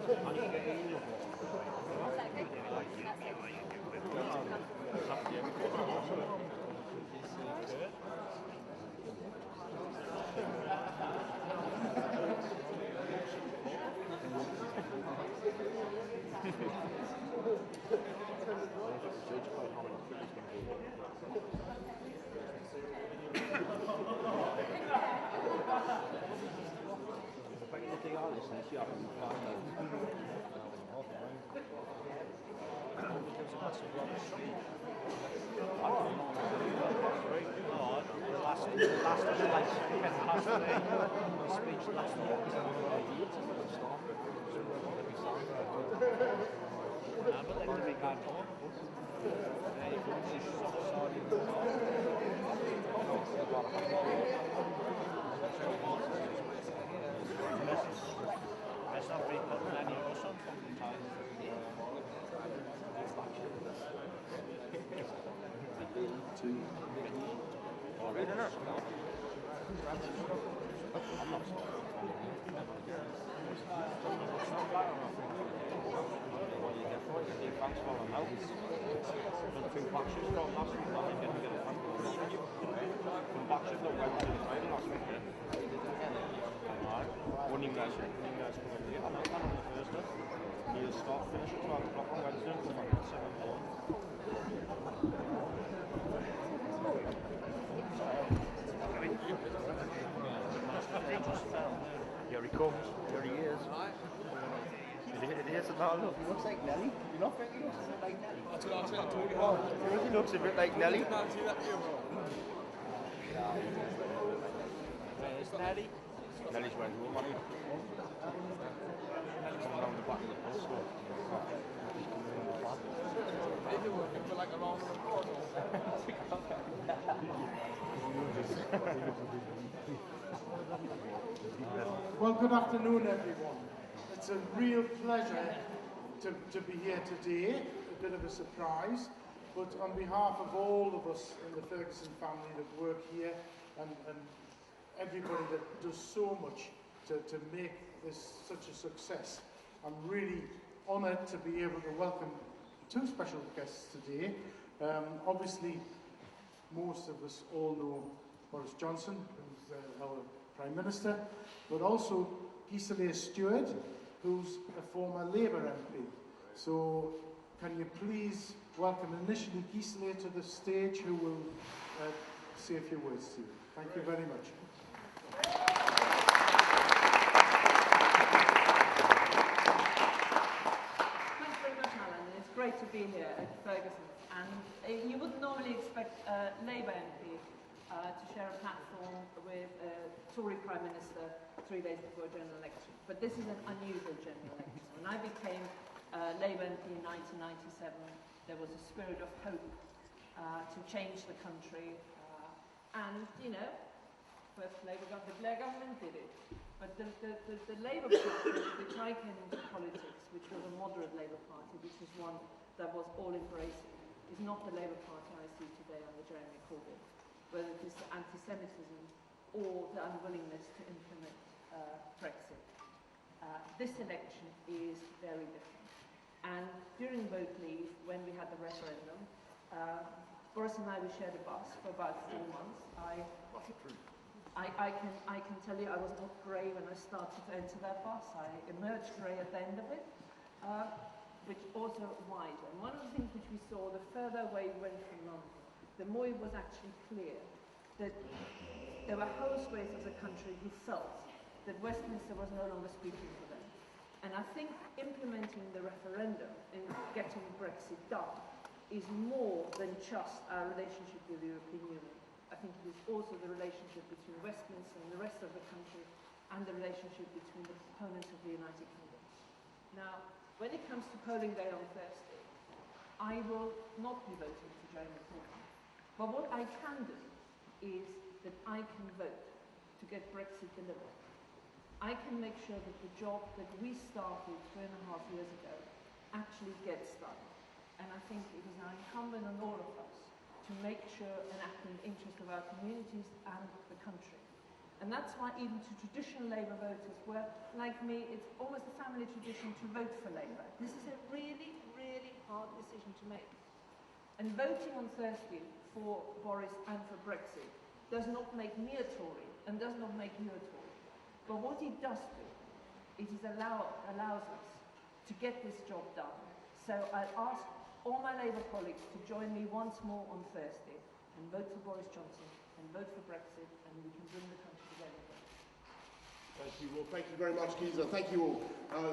Here he comes. Here he is. It is a man. He looks like Nelly. You not think he looks a bit like Nelly? He looks a bit like Nelly. It's Nelly. Nelly's wearing home, money. Coming down the back of the bus. Maybe we're looking for like a long report. Well, good afternoon, everyone. It's a real pleasure to be here today, a bit of a surprise, but on behalf of all of us in the Ferguson family that work here and everybody that does so much to make this such a success, I'm really honoured to be able to welcome two special guests today. Obviously, most of us all know Boris Johnson, who's our Prime Minister, but also Gisela Stewart, who's a former Labour MP. So can you please welcome initially Gisela to the stage, who will say a few words to you. Thank you very much. Thanks very much, Alan. It's great to be here at Ferguson. And you wouldn't normally expect a Labour MP to share a platform with a Tory Prime Minister 3 days before a general election. But this is an unusual general election. When I became Labour MP in 1997, there was a spirit of hope to change the country. And, you know, first Labour got the Blair government did it. But the Labour Party, which I came into politics, which was a moderate Labour Party, which was one that was all-embracing, is not the Labour Party I see today under Jeremy Corbyn, whether it is anti-Semitism or the unwillingness to implement Brexit. This election is very different. And during vote leave, when we had the referendum, Boris and we shared a bus for about 4 months. I can tell you I was not grey when I started to enter that bus. I emerged grey at the end of it, which also wider. And one of the things which we saw, the further away we went from London, the more it was actually clear that there were whole swathes of the country who felt that Westminster was no longer speaking for them. And I think implementing the referendum and getting Brexit done is more than just our relationship with the European Union. I think it is also the relationship between Westminster and the rest of the country, and the relationship between the components of the United Kingdom. Now, when it comes to polling day on Thursday, I will not be voting for Jeremy Corbyn. But what I can do is that I can vote to get Brexit delivered. I can make sure that the job that we started 3.5 years ago actually gets done. And I think it is now incumbent on all of us to make sure and act in the interest of our communities and the country. And that's why even to traditional Labour voters were, like me, it's almost a family tradition to vote for Labour. This is a really, really hard decision to make. And voting on Thursday for Boris and for Brexit does not make me a Tory and does not make you a Tory. But what it does do, it is allows us to get this job done. So I'll ask all my Labour colleagues to join me once more on Thursday and vote for Boris Johnson and vote for Brexit, and we can bring the country together. Thank you. Well, thank you very much, Giza. Thank you all.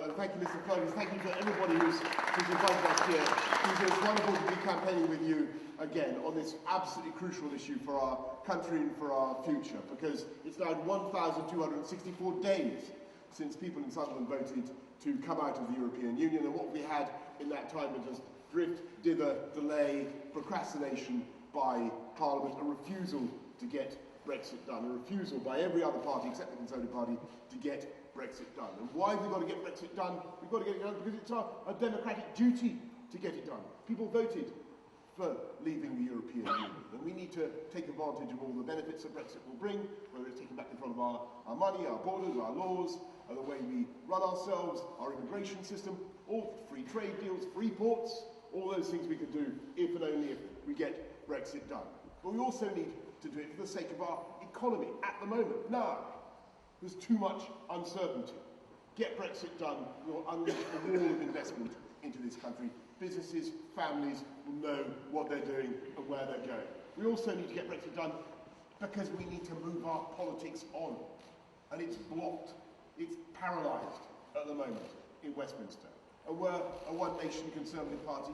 And thank you, Mr. Fergus. Thank you to everybody who's invited us here. Giza, it's wonderful to be campaigning with you again on this absolutely crucial issue for our country and for our future, because it's now 1,264 days since people in Sunderland voted to come out of the European Union, and what we had in that time was just drift, dither, delay, procrastination by Parliament, a refusal to get Brexit done, a refusal by every other party except the Conservative Party to get Brexit done. And why have we got to get Brexit done? We've got to get it done because it's our democratic duty to get it done. People voted for leaving the European Union, and we need to take advantage of all the benefits that Brexit will bring, whether it's taking back control of our money, our borders, our laws, the way we run ourselves, our immigration system, all free trade deals, free ports, all those things we can do if and only if we get Brexit done. But we also need to do it for the sake of our economy at the moment. Now, there's too much uncertainty. Get Brexit done, we'll unleash a wall of investment into this country. Businesses, families will know what they're doing and where they're going. We also need to get Brexit done because we need to move our politics on. And it's blocked. It's paralysed at the moment in Westminster. And we're a one-nation Conservative Party.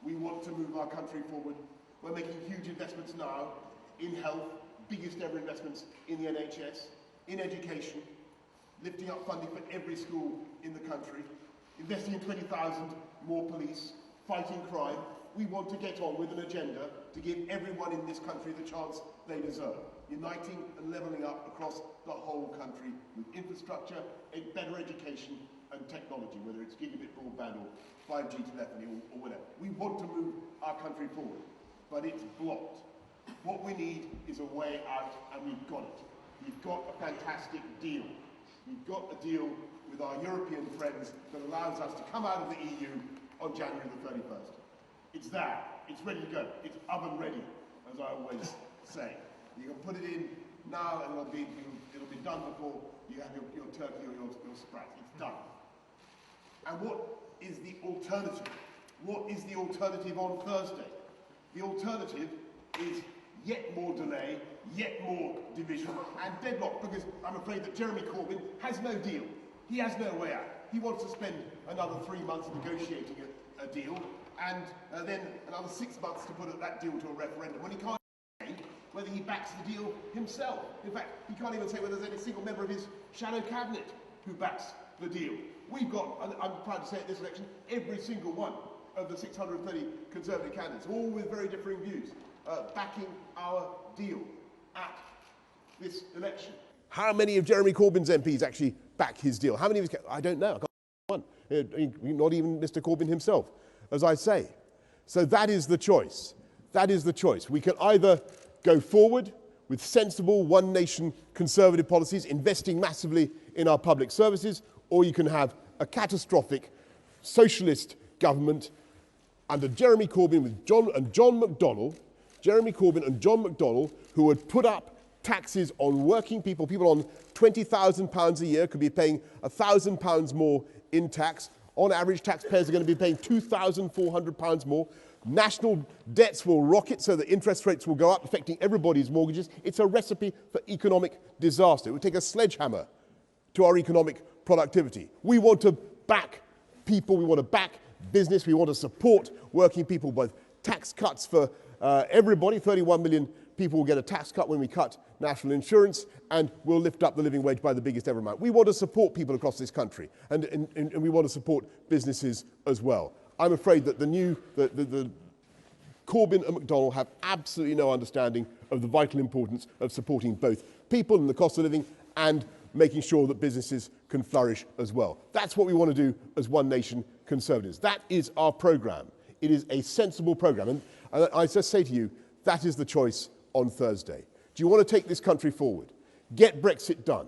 We want to move our country forward. We're making huge investments now in health, biggest ever investments in the NHS, in education, lifting up funding for every school in the country, investing in 20,000 more police, fighting crime. We want to get on with an agenda to give everyone in this country the chance they deserve, uniting and levelling up across the whole country with infrastructure, a better education and technology, whether it's gigabit broadband or 5G telephony or whatever. We want to move our country forward, but it's blocked. What we need is a way out, and we've got it. We've got a fantastic deal. We've got a deal with our European friends that allows us to come out of the EU on January the 31st. It's there. It's ready to go. It's oven ready, as I always say. You can put it in now, and it'll be done before you have your turkey or your sprat. It's done. And what is the alternative? What is the alternative on Thursday? The alternative is yet more delay, yet more division and deadlock, because I'm afraid that Jeremy Corbyn has no deal. He has no way out. He wants to spend another 3 months negotiating a deal, and then another 6 months to put that deal to a referendum, when he can't say whether he backs the deal himself. In fact, he can't even say whether there's any single member of his shadow cabinet who backs the deal. We've got, and I'm proud to say at this election, every single one of the 630 Conservative candidates, all with very differing views, backing our deal at this election. How many of Jeremy Corbyn's MPs actually back his deal? How many of his... I don't know. I can't one. Not even Mr. Corbyn himself, as I say. So that is the choice. That is the choice. We can either go forward with sensible one-nation Conservative policies, investing massively in our public services, or you can have a catastrophic socialist government under Jeremy Corbyn with John McDonnell, who would put up taxes on working people. People on £20,000 a year could be paying £1,000 more in tax. On average, taxpayers are going to be paying £2,400 more. National debts will rocket so that interest rates will go up, affecting everybody's mortgages. It's a recipe for economic disaster. It would take a sledgehammer to our economic productivity. We want to back people, we want to back business, we want to support working people with tax cuts for everybody. 31 million people will get a tax cut when we cut national insurance, and we'll lift up the living wage by the biggest ever amount. We want to support people across this country, and we want to support businesses as well. I'm afraid that the Corbyn and McDonnell have absolutely no understanding of the vital importance of supporting both people and the cost of living and making sure that businesses can flourish as well. That's what we want to do as One Nation Conservatives. That is our programme. It is a sensible programme. And I just say to you, that is the choice on Thursday. Do you want to take this country forward? get Brexit done,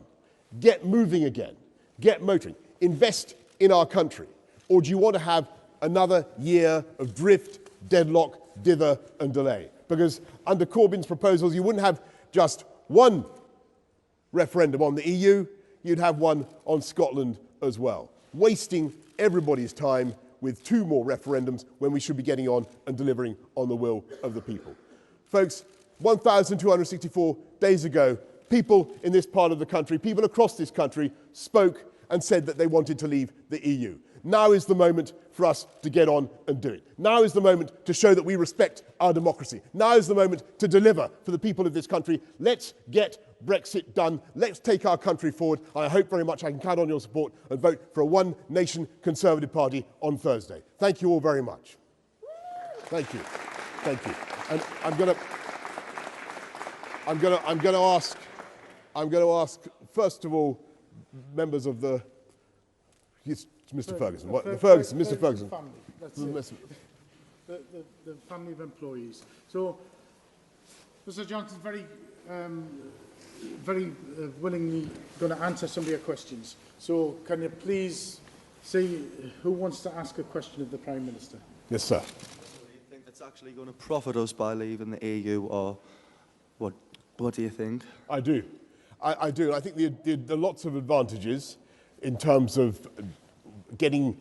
get moving again, get motoring, invest in our country? Or do you want to have another year of drift, deadlock, dither and delay? Because under Corbyn's proposals, you wouldn't have just one referendum on the EU, you'd have one on Scotland as well, wasting everybody's time with 2 more referendums when we should be getting on and delivering on the will of the people. Folks, 1,264 days ago, people in this part of the country, people across this country, spoke and said that they wanted to leave the EU. Now is the moment for us to get on and do it. Now is the moment to show that we respect our democracy. Now is the moment to deliver for the people of this country. Let's get Brexit done. Let's take our country forward. I hope very much I can count on your support and vote for a One Nation Conservative Party on Thursday. Thank you all very much. Thank you. Thank you. And I'm going to ask first of all members of the Mr. Ferguson. Mr. Ferguson. Family. That's it. The family of employees. So, Mr. Johnson's very willingly going to answer some of your questions. So, can you please see who wants to ask a question of the Prime Minister? Yes, sir. Do you think it's actually going to profit us by leaving the EU, or what do you think? I do. I do. I think there are lots of advantages in terms of getting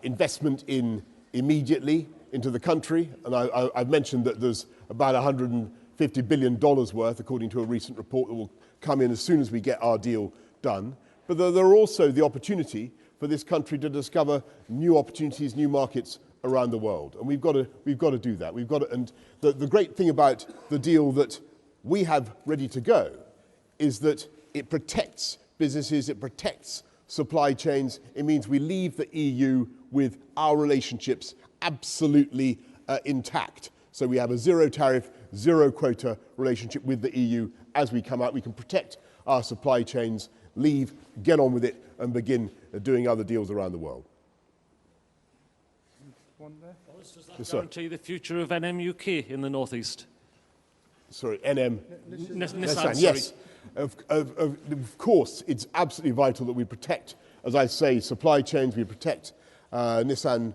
investment in immediately into the country. And I've mentioned that there's about $150 billion worth, according to a recent report, that will come in as soon as we get our deal done. But there are also the opportunity for this country to discover new opportunities, new markets around the world. And we've got to do that. And the great thing about the deal that we have ready to go is that it protects businesses, it protects supply chains. It means we leave the EU with our relationships absolutely intact. So we have a zero tariff, zero quota relationship with the EU as we come out. We can protect our supply chains, leave, get on with it, and begin doing other deals around the world. One there. Does that guarantee the future of NM UK in the northeast? Sorry, NM? Nissan, yes. Of course, it's absolutely vital that we protect, as I say, supply chains, we protect Nissan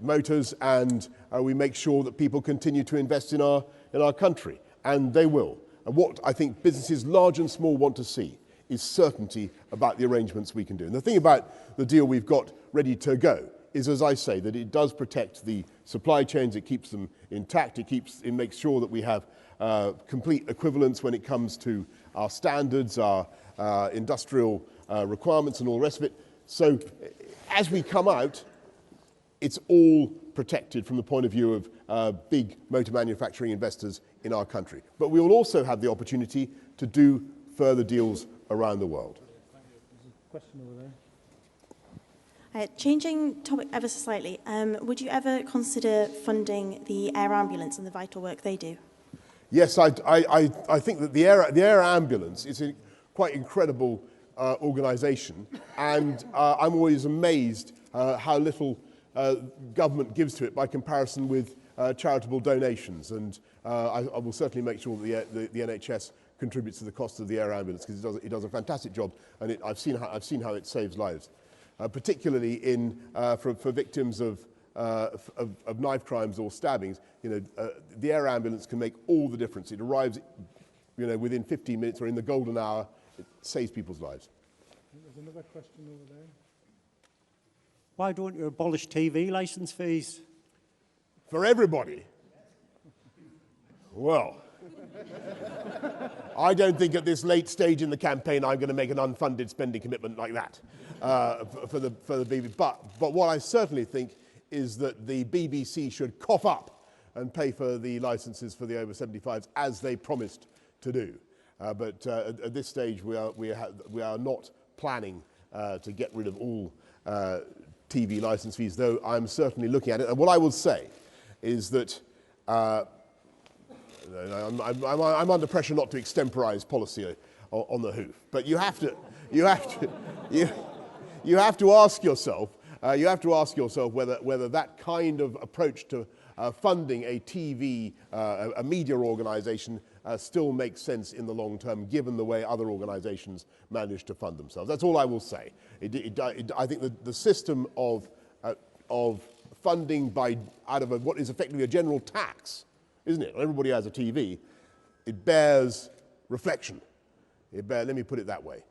Motors, and we make sure that people continue to invest in our country, and they will. And what I think businesses large and small want to see is certainty about the arrangements we can do. And the thing about the deal we've got ready to go is, as I say, that it does protect the supply chains, it keeps them intact, it makes sure that we have complete equivalence when it comes to our standards, our industrial requirements and all the rest of it. So as we come out, it's all protected from the point of view of big motor manufacturing investors in our country. But we will also have the opportunity to do further deals around the world. Question over there. Changing topic ever so slightly, would you ever consider funding the air ambulance and the vital work they do? Yes, I think that the air ambulance is a quite incredible organisation, and I'm always amazed how little government gives to it by comparison with charitable donations, and I will certainly make sure that the NHS contributes to the cost of the air ambulance, because it does a fantastic job, and I've seen how it saves lives, particularly for victims of knife crimes or stabbings. The air ambulance can make all the difference. It arrives, within 15 minutes or in the golden hour. It saves people's lives. There's another question over there. Why don't you abolish TV licence fees? For everybody? Well, I don't think at this late stage in the campaign I'm going to make an unfunded spending commitment like that for the BBC. But what I certainly think is that the BBC should cough up and pay for the licences for the over 75s as they promised to do. But at this stage we are not planning to get rid of all TV licence fees, though I'm certainly looking at it. And what I will say is that I'm under pressure not to extemporise policy on the hoof. But you have to ask yourself. Whether that kind of approach to funding a TV, a media organisation, still makes sense in the long term, given the way other organisations manage to fund themselves. That's all I will say. I think that the system of funding out of what is effectively a general tax, isn't it? Everybody has a TV. It bears reflection. Let me put it that way.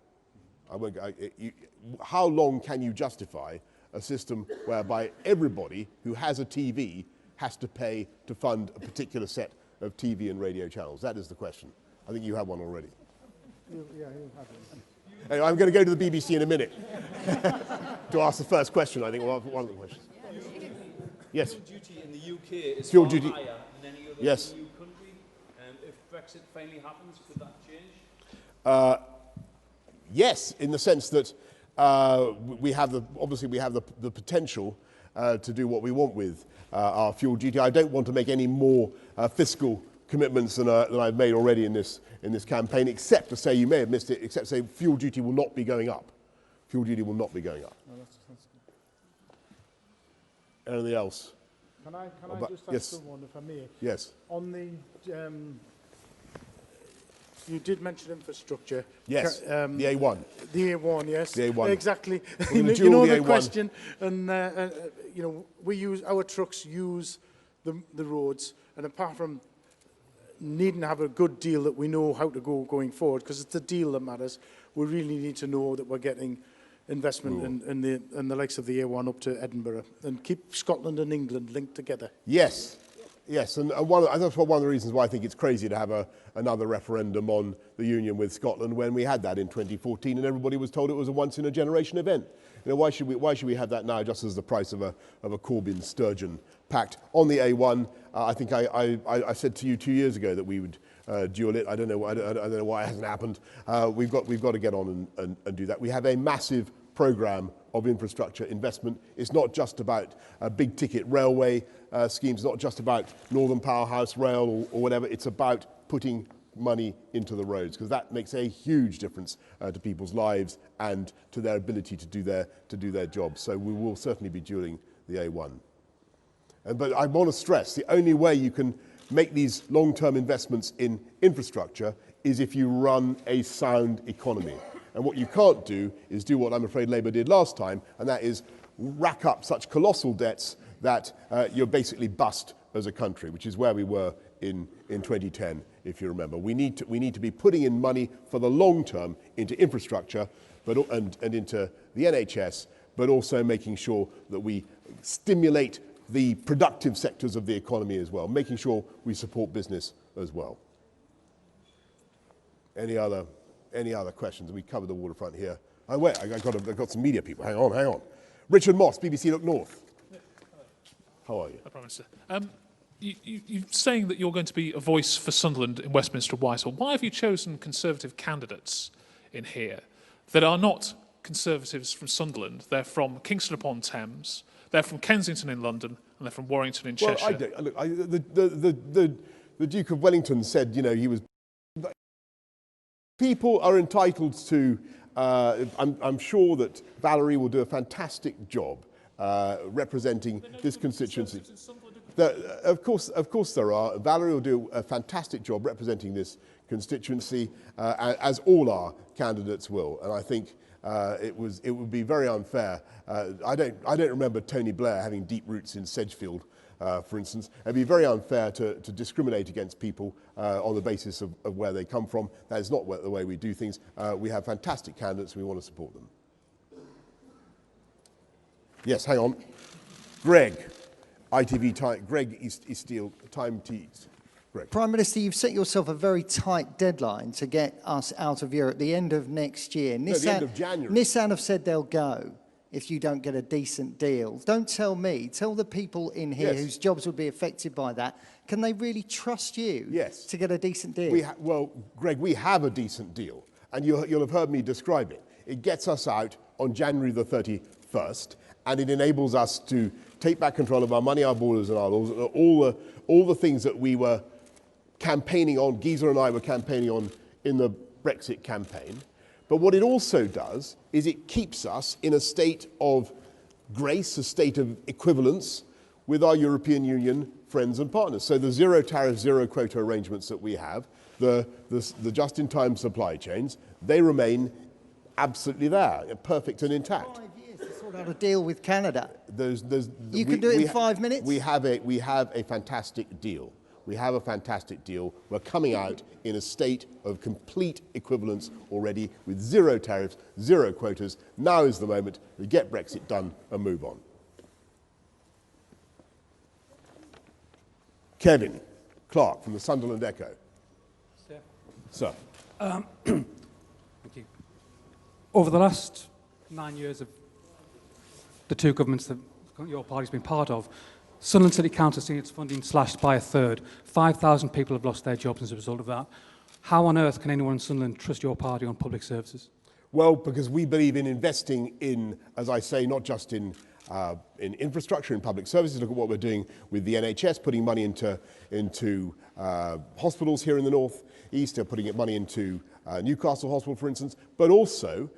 How long can you justify a system whereby everybody who has a TV has to pay to fund a particular set of TV and radio channels? That is the question. I think you have one already. Yeah, you have it. Anyway, I'm going to go to the BBC in a minute to ask the first question, I think, or one of the questions. Yes? Fuel duty in the UK is Fuel far duty. higher than any other Yes. EU country. If Brexit finally happens, could that change? Yes, in the sense that we have the potential to do what we want with our fuel duty. I don't want to make any more fiscal commitments than I've made already in this campaign, except to say, you may have missed it, except to say fuel duty will not be going up. Fuel duty will not be going up. No, that's Anything else? Can I just ask yes. someone, if I may? Yes. On the, you did mention infrastructure. Yes, the A1. The A1, yes. The A1. Exactly. You know the the A1. question, and you know, our trucks use the roads, and apart from needing to have a good deal that we know how to go going forward, because it's the deal that matters, we really need to know that we're getting investment in the likes of the A1 up to Edinburgh, and keep Scotland and England linked together. Yes, yes, and that's one of the reasons why I think it's crazy to have another referendum on the union with Scotland when we had that in 2014 and everybody was told it was a once-in-a-generation event. You know, why should we have that now just as the price of a Corbyn-Sturgeon pact? On the A1, I think I said to you 2 years ago that we would dual it. I don't know why it hasn't happened. We've got to get on and do that. We have a massive programme of infrastructure investment. It's not just about big-ticket railway schemes, not just about Northern Powerhouse Rail or whatever. It's about putting money into the roads, because that makes a huge difference to people's lives and to their ability to do their jobs. So we will certainly be dualling the A1. But I want to stress, the only way you can make these long-term investments in infrastructure is if you run a sound economy. And what you can't do is do what I'm afraid Labour did last time, and that is rack up such colossal debts that you're basically bust as a country, which is where we were in 2010, if you remember. We need to be putting in money for the long term into infrastructure and into the NHS, but also making sure that we stimulate the productive sectors of the economy as well, making sure we support business as well. Any other questions? We covered the waterfront here. Oh wait, I've got some media people. Hang on. Richard Moss, BBC Look North. How are you? I promise, sir. You're saying that you're going to be a voice for Sunderland in Westminster Whitehall. Why have you chosen Conservative candidates in here that are not Conservatives from Sunderland? They're from Kingston upon Thames, they're from Kensington in London, and they're from Warrington in Cheshire. The Duke of Wellington said, you know, he was... People are entitled to... I'm sure that Valerie will do a fantastic job representing this constituency. Of course there are. Valerie will do a fantastic job representing this constituency, as all our candidates will. And I think it would be very unfair. I don't remember Tony Blair having deep roots in Sedgefield, for instance. It'd be very unfair to discriminate against people on the basis of where they come from. That is not the way we do things. We have fantastic candidates and we want to support them. Yes, hang on. Greg, ITV Time. Greg Easteel, Time Tees. Greg. Prime Minister, you've set yourself a very tight deadline to get us out of Europe, the end of next year. No, the end of January. Nissan have said they'll go if you don't get a decent deal. Don't tell me, tell the people in here whose jobs will be affected by that. Can they really trust you to get a decent deal? Well, Greg, we have a decent deal, and you'll have heard me describe it. It gets us out on January the 31st, and it enables us to take back control of our money, our borders and our laws, all the things that we were campaigning on, Geezer and I were campaigning on in the Brexit campaign. But what it also does is it keeps us in a state of grace, a state of equivalence with our European Union friends and partners. So the zero tariff, zero quota arrangements that we have, the just-in-time supply chains, they remain absolutely there, perfect and intact. 5 years to sort out a deal with Canada. You can do it in 5 minutes? We have a fantastic deal. We have a fantastic deal. We're coming out in a state of complete equivalence already with zero tariffs, zero quotas. Now is the moment to get Brexit done and move on. Kevin Clark from the Sunderland Echo. Sir. Thank you. Over the last 9 years of the two governments that your party's been part of, Sunderland City Council has seen its funding slashed by a third. 5,000 people have lost their jobs as a result of that. How on earth can anyone in Sunderland trust your party on public services? Well, because we believe in investing in, as I say, not just in infrastructure, in public services. Look at what we're doing with the NHS, putting money into hospitals here in the north east, putting money into Newcastle Hospital, for instance. But also,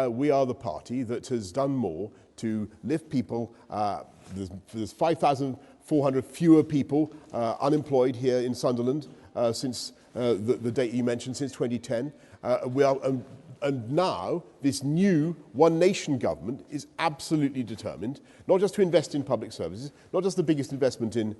we are the party that has done more to lift people. There's 5,400 fewer people unemployed here in Sunderland since the date you mentioned, since 2010. And now, this new One Nation government is absolutely determined, not just to invest in public services, not just the biggest investment in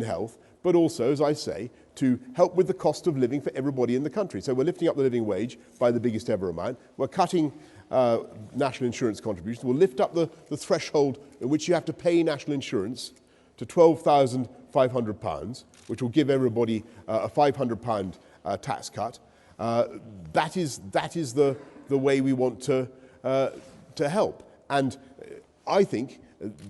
health, but also, as I say, to help with the cost of living for everybody in the country. So we're lifting up the living wage by the biggest ever amount. We're cutting national insurance contributions. We'll lift up the threshold at which you have to pay national insurance to £12,500, which will give everybody a £500 tax cut. That is the way we want to help. And I think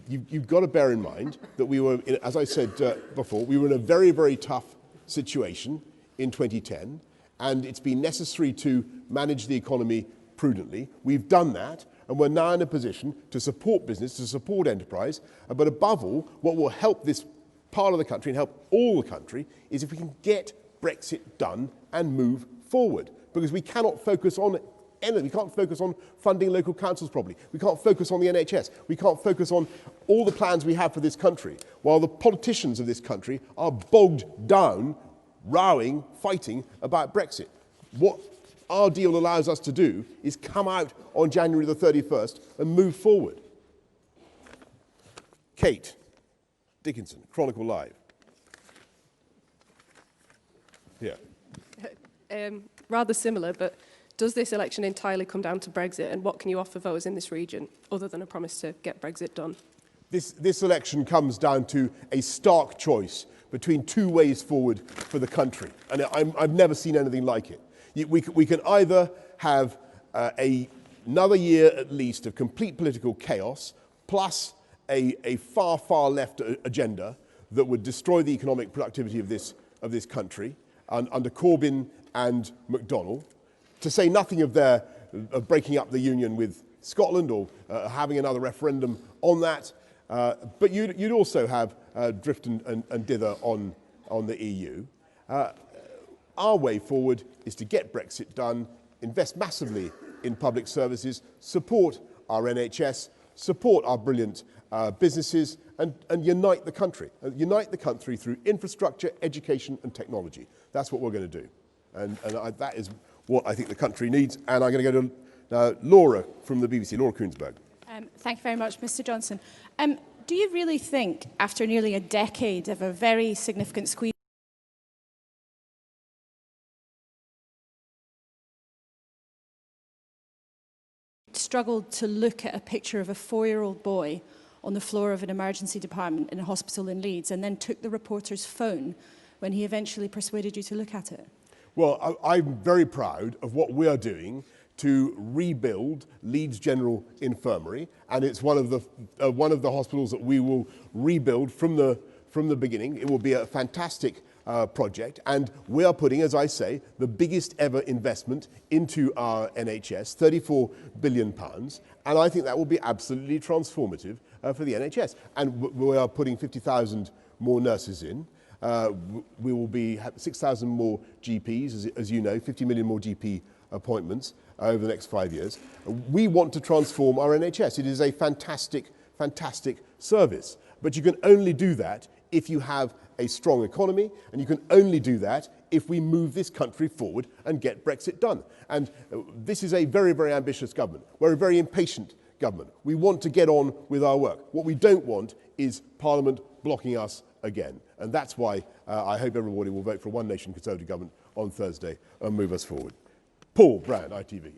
you've got to bear in mind that we were, as I said before, we were in a very, very tough situation in 2010, and it's been necessary to manage the economy prudently. We've done that, and we're now in a position to support business, to support enterprise, but above all, what will help this part of the country and help all the country is if we can get Brexit done and move forward, because we cannot focus on anything. We can't focus on funding local councils properly. We can't focus on the NHS. We can't focus on all the plans we have for this country, while the politicians of this country are bogged down, rowing, fighting about Brexit. What our deal allows us to do is come out on January the 31st and move forward. Kate Dickinson, Chronicle Live. Here. Rather similar, but does this election entirely come down to Brexit, and what can you offer voters in this region other than a promise to get Brexit done? This election comes down to a stark choice between two ways forward for the country, and I've never seen anything like it. We can either have another year at least of complete political chaos, plus a far, far left agenda that would destroy the economic productivity of this country under Corbyn and McDonnell, to say nothing of breaking up the union with Scotland or having another referendum on that. But you'd also have drift and dither on the EU. Our way forward is to get Brexit done, invest massively in public services, support our NHS, support our brilliant businesses, and unite the country. Unite the country through infrastructure, education and technology. That's what we're going to do. And that is what I think the country needs. And I'm going to go to Laura from the BBC, Laura Koonsberg. Thank you very much, Mr Johnson. Do you really think, after nearly a decade of a very significant squeeze, struggled to look at a picture of a 4-year-old boy on the floor of an emergency department in a hospital in Leeds and then took the reporter's phone when he eventually persuaded you to look at it? Well, I'm very proud of what we are doing to rebuild Leeds General Infirmary, and it's one of the hospitals that we will rebuild from the beginning. It will be a fantastic project, and we are putting, as I say, the biggest ever investment into our NHS, £34 billion, and I think that will be absolutely transformative for the NHS. And we are putting 50,000 more nurses in. We will be 6,000 more GPs, as you know, 50 million more GP appointments over the next 5 years. We want to transform our NHS. It is a fantastic, fantastic service. But you can only do that if you have a strong economy, and you can only do that if we move this country forward and get Brexit done. And this is a very, very ambitious government. We're a very impatient government. We want to get on with our work. What we don't want is Parliament blocking us again. And that's why I hope everybody will vote for a One Nation Conservative government on Thursday and move us forward. Paul Brand, ITV.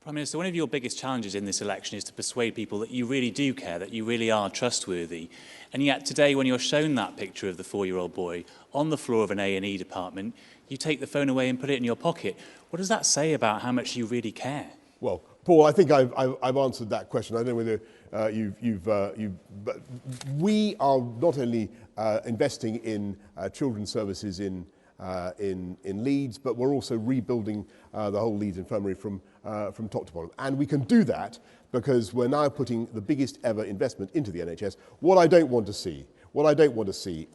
Prime Minister, one of your biggest challenges in this election is to persuade people that you really do care, that you really are trustworthy. And yet today, when you're shown that picture of the 4-year-old boy on the floor of an A&E department, you take the phone away and put it in your pocket. What does that say about how much you really care? Well, Paul, I think I've answered that question. I don't know whether but we are not only investing in children's services in Leeds, but we're also rebuilding the whole Leeds infirmary from top to bottom. And we can do that because we're now putting the biggest ever investment into the NHS. What I don't want to see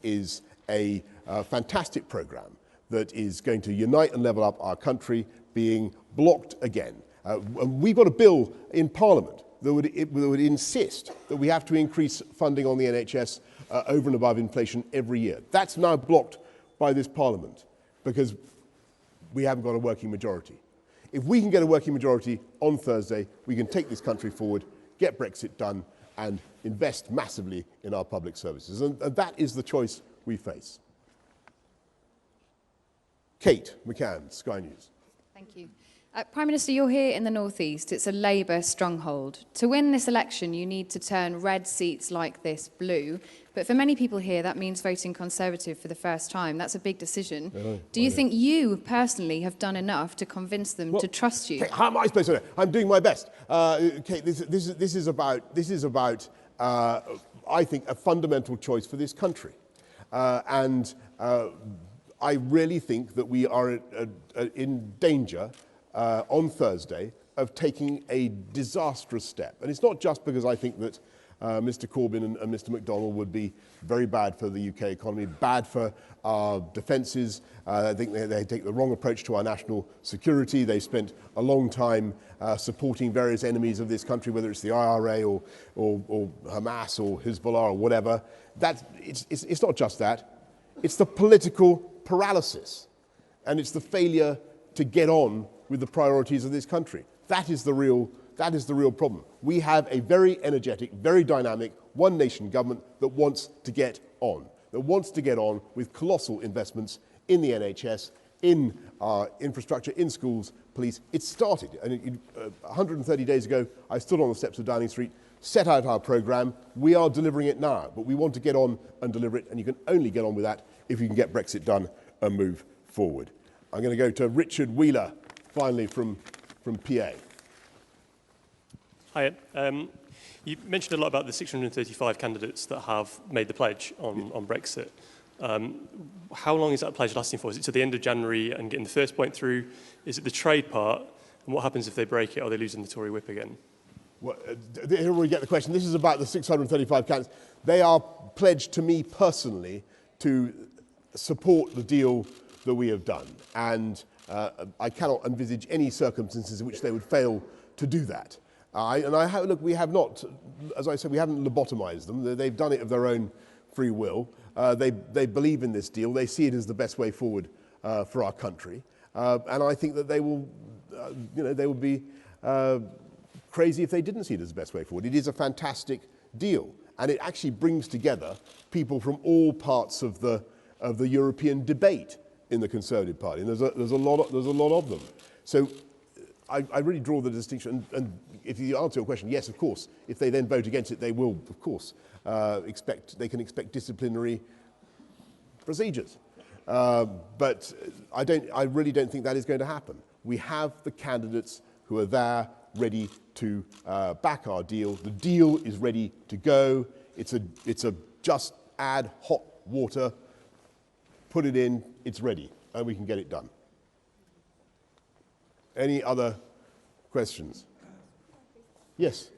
is a fantastic programme that is going to unite and level up our country being blocked again. And we've got a bill in Parliament that would insist that we have to increase funding on the NHS over and above inflation every year. That's now blocked by this Parliament because we haven't got a working majority. If we can get a working majority on Thursday, we can take this country forward, get Brexit done, and invest massively in our public services. And that is the choice we face. Kate McCann, Sky News. Thank you. Prime Minister, you're here in the North East. It's a Labour stronghold. To win this election, you need to turn red seats like this blue. But for many people here, that means voting Conservative for the first time. That's a big decision. Do you think you personally have done enough to convince them to trust you? Kate, how am I supposed to know? I'm doing my best. Kate, this is about I think, a fundamental choice for this country. I really think that we are in danger on Thursday of taking a disastrous step. And it's not just because I think that Mr Corbyn and Mr McDonnell would be very bad for the UK economy, bad for our defences. I think they take the wrong approach to our national security. They spent a long time supporting various enemies of this country, whether it's the IRA or Hamas or Hezbollah or whatever. It's not just that. It's the political paralysis, and it's the failure to get on with the priorities of this country. That is the real problem. We have a very energetic, very dynamic, one nation government that wants to get on, with colossal investments in the NHS, in our infrastructure, in schools, police. It started, and 130 days ago, I stood on the steps of Downing Street, set out our programme. We are delivering it now, but we want to get on and deliver it, and you can only get on with that if you can get Brexit done and move forward. I'm going to go to Richard Wheeler, finally from PA. Hi. You mentioned a lot about the 635 candidates that have made the pledge on Brexit. How long is that pledge lasting for? Is it to the end of January and getting the first point through? Is it the trade part? And what happens if they break it? Are they losing the Tory whip again? Well, here we get the question. This is about the 635 candidates. They are pledged to me personally to support the deal that we have done. And I cannot envisage any circumstances in which they would fail to do that. Look, we have not, as I said, we haven't lobotomized them. They've done it of their own free will. They believe in this deal. They see it as the best way forward for our country. And I think that they will, they would be crazy if they didn't see it as the best way forward. It is a fantastic deal, and it actually brings together people from all parts of the European debate in the Conservative Party. And there's a lot of them. So I really draw the distinction. And if you answer your question, yes, of course. If they then vote against it, they will, of course, they can expect disciplinary procedures. But I really don't think that is going to happen. We have the candidates who are there, ready to back our deal. The deal is ready to go. It's a just add hot water, put it in, it's ready, and we can get it done. Any other questions? Yes.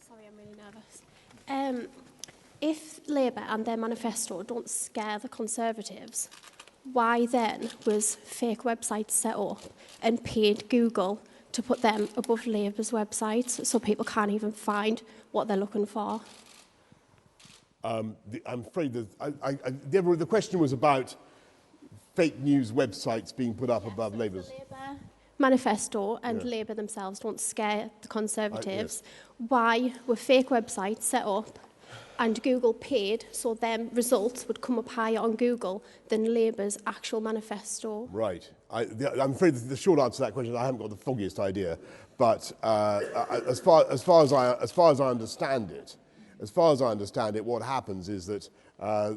Sorry, I'm really nervous. If Labour and their manifesto don't scare the Conservatives, why then was fake websites set up and paid Google to put them above Labour's websites so people can't even find what they're looking for? I'm afraid that the question was about fake news websites being put up above Labour's. Manifesto and Labour themselves don't scare the Conservatives. Why were fake websites set up and Google paid so them results would come up higher on Google than Labour's actual manifesto? Right. I'm afraid the short answer to that question, I haven't got the foggiest idea. But as far as I understand it, what happens is that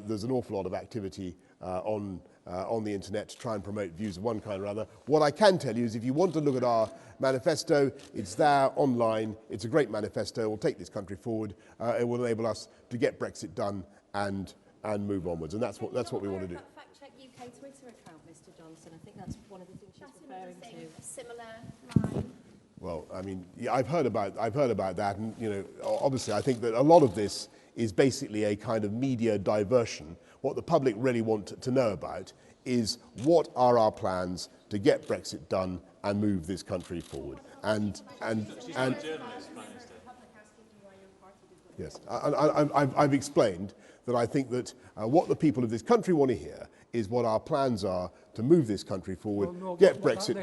there's an awful lot of activity on the internet to try and promote views of one kind or other. What I can tell you is if you want to look at our manifesto, it's there online. It's a great manifesto. It will take this country forward. It will enable us to get Brexit done and move onwards. And that's what we want to do. Fact Check UK Twitter account, Mr. Johnson. I think that's one of the things she's referring to. Similar line. Well, I mean, yeah, I've heard about that, and you know, obviously, I think that a lot of this is basically a kind of media diversion. What the public really want to know about is what are our plans to get Brexit done and move this country forward. And yes, I've explained that I think that what the people of this country want to hear is what our plans are to move this country forward, get Brexit.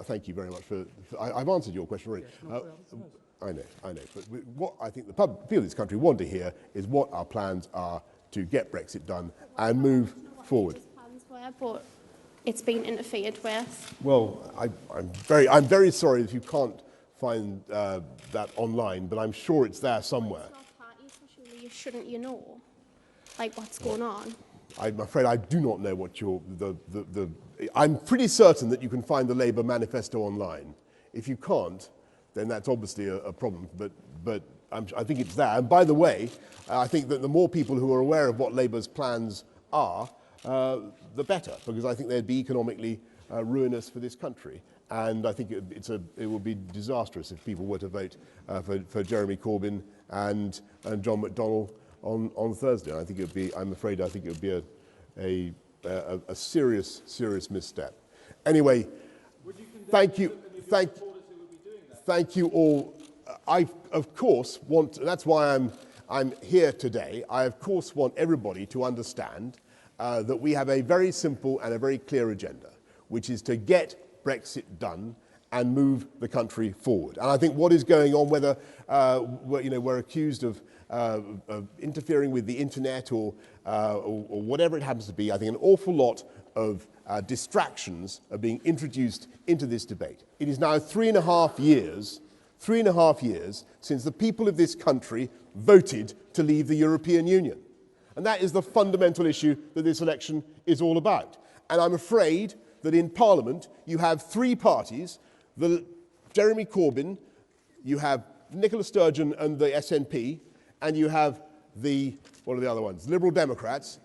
Thank you very much for. I've answered your question already. I know. But what I think the people of this country want to hear is what our plans are to get Brexit done and move forward. But it's been interfered with. Well, I'm very sorry if you can't find that online, but I'm sure it's there somewhere. Well, it's not party, so surely shouldn't you know, like what's going on? I'm afraid I do not know what I'm pretty certain that you can find the Labour manifesto online. If you can't, then that's obviously a problem. But I think it's there. And by the way, I think that the more people who are aware of what Labour's plans are, the better, because I think they'd be economically ruinous for this country. And I think it would be disastrous if people were to vote for Jeremy Corbyn and John McDonnell on Thursday. I think I'm afraid it would be a serious misstep. Anyway, thank you all. I of course want. That's why I'm here today. I of course want everybody to understand that we have a very simple and a very clear agenda, which is to get Brexit done and move the country forward. And I think what is going on, whether we're accused of interfering with the internet or whatever it happens to be, I think an awful lot of distractions are being introduced into this debate. It is now 3.5 years since the people of this country voted to leave the European Union. And that is the fundamental issue that this election is all about. And I'm afraid that in Parliament you have three parties, Jeremy Corbyn, you have Nicola Sturgeon and the SNP, and you have what are the other ones? Liberal Democrats,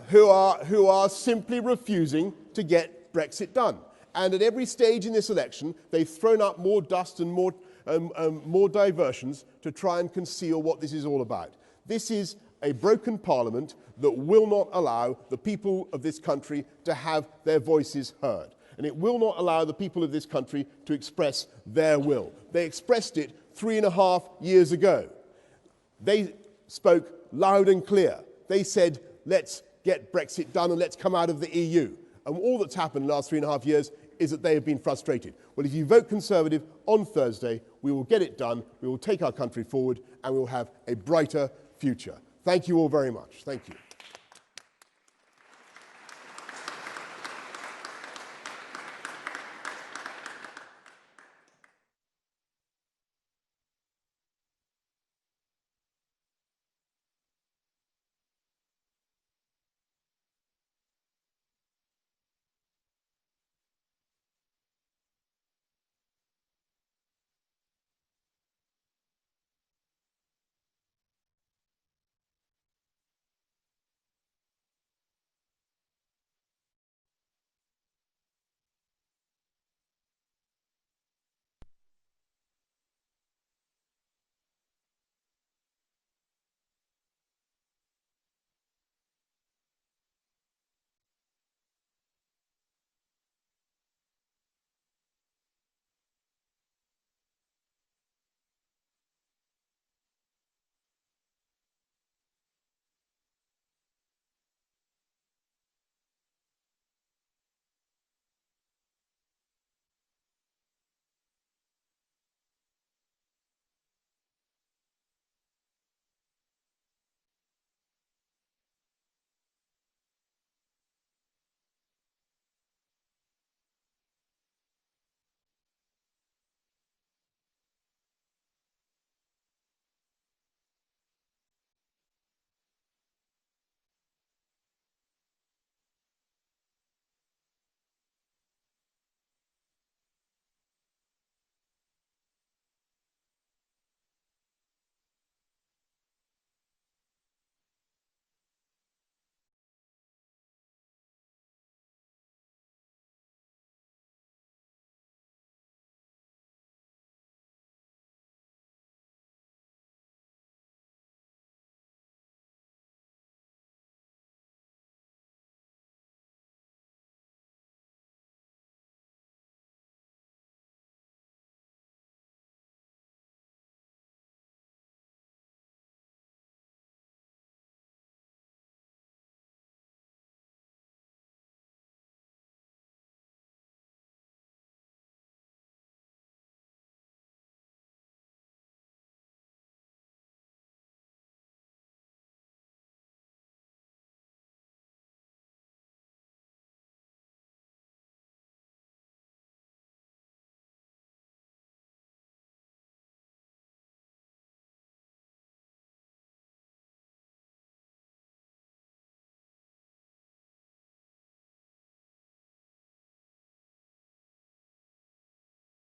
who are simply refusing to get Brexit done. And at every stage in this election, they've thrown up more dust and more diversions to try and conceal what this is all about. This is a broken parliament that will not allow the people of this country to have their voices heard. And it will not allow the people of this country to express their will. They expressed it 3.5 years ago. They spoke loud and clear. They said, let's get Brexit done and let's come out of the EU. And all that's happened in the last 3.5 years is that they have been frustrated. Well, if you vote Conservative on Thursday, we will get it done, we will take our country forward, and we will have a brighter future. Thank you all very much. Thank you.